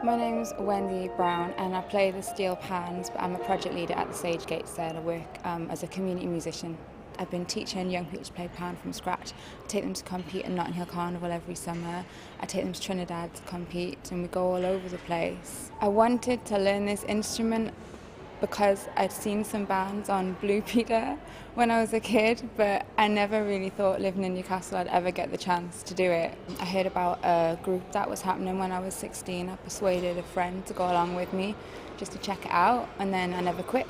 My name's Wendy Brown and I play the steel pans, but I'm a project leader at the Sage Gates there. I work as a community musician. I've been teaching young people to play pan from scratch. I take them to compete in Notting Hill Carnival every summer. I take them to Trinidad to compete and we go all over the place. I wanted to learn this instrument because I'd seen some bands on Blue Peter when I was a kid, but I never really thought living in Newcastle I'd ever get the chance to do it. I heard about a group that was happening when I was 16. I persuaded a friend to go along with me just to check it out, and then I never quit.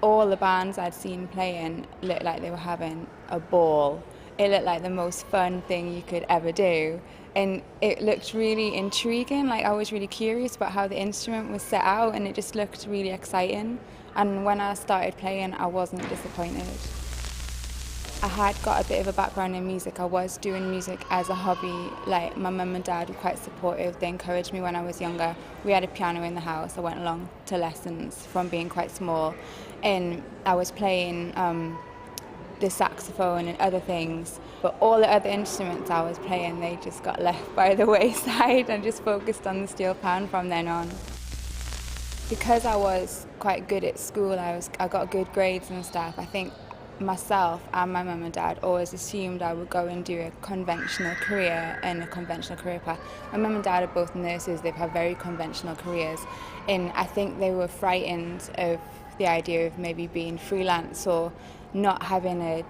All the bands I'd seen playing looked like they were having a ball. It looked like the most fun thing you could ever do. And it looked really intriguing, like I was really curious about how the instrument was set out and it just looked really exciting. And when I started playing, I wasn't disappointed. I had got a bit of a background in music. I was doing music as a hobby. Like my mum and dad were quite supportive. They encouraged me when I was younger. We had a piano in the house. I went along to lessons from being quite small. And I was playing the saxophone and other things, but all the other instruments I was playing, they just got left by the wayside and just focused on the steel pan from then on. Because I was quite good at school, I got good grades and stuff. I think myself and my mum and dad always assumed I would go and do a conventional career and a conventional career path. My mum and dad are both nurses. They've had very conventional careers, and I think they were frightened of the idea of maybe being freelance or not having a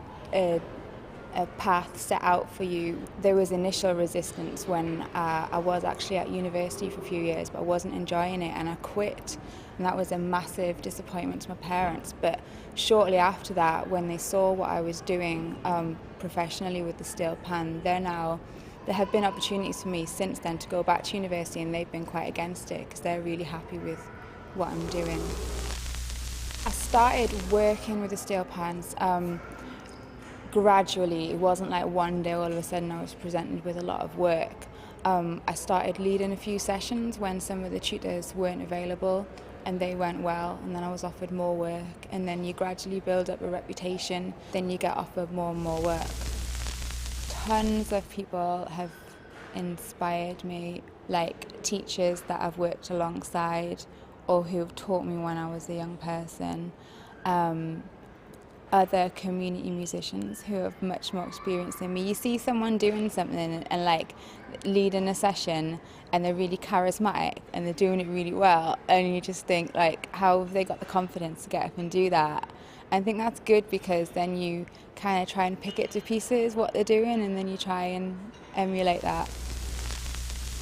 path set out for you. There was initial resistance when I was actually at university for a few years, but I wasn't enjoying it and I quit, and that was a massive disappointment to my parents. But shortly after that, when they saw what I was doing professionally with the steel pan, there have been opportunities for me since then to go back to university, and they've been quite against it because they're really happy with what I'm doing. I started working with the steel pans gradually. It wasn't like one day all of a sudden I was presented with a lot of work. I started leading a few sessions when some of the tutors weren't available, and they went well, and then I was offered more work, and then you gradually build up a reputation, then you get offered more and more work. Tons of people have inspired me, like teachers that I've worked alongside or who have taught me when I was a young person, other community musicians who have much more experience than me. You see someone doing something and like leading a session and they're really charismatic and they're doing it really well, and you just think like, how have they got the confidence to get up and do that? I think that's good because then you kind of try and pick it to pieces what they're doing, and then you try and emulate that.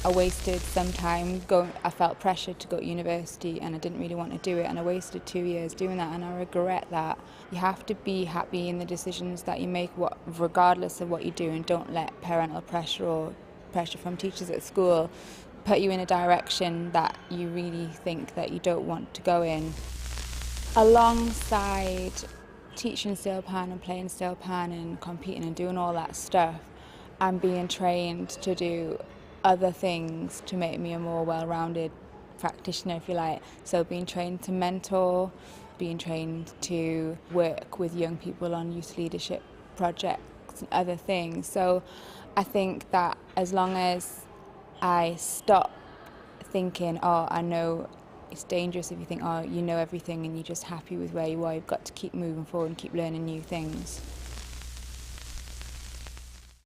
I wasted some time I felt pressured to go to university and I didn't really want to do it, and I wasted 2 years doing that, and I regret that. You have to be happy in the decisions that you make, regardless of what you do, and don't let parental pressure or pressure from teachers at school put you in a direction that you really think that you don't want to go in. Alongside teaching steel pan and playing steel pan and competing and doing all that stuff, I'm being trained to do other things to make me a more well-rounded practitioner, if you like. So being trained to mentor, being trained to work with young people on youth leadership projects and other things. So I think that as long as I stop thinking, oh, I know it's dangerous if you think, oh, you know everything and you're just happy with where you are, you've got to keep moving forward and keep learning new things.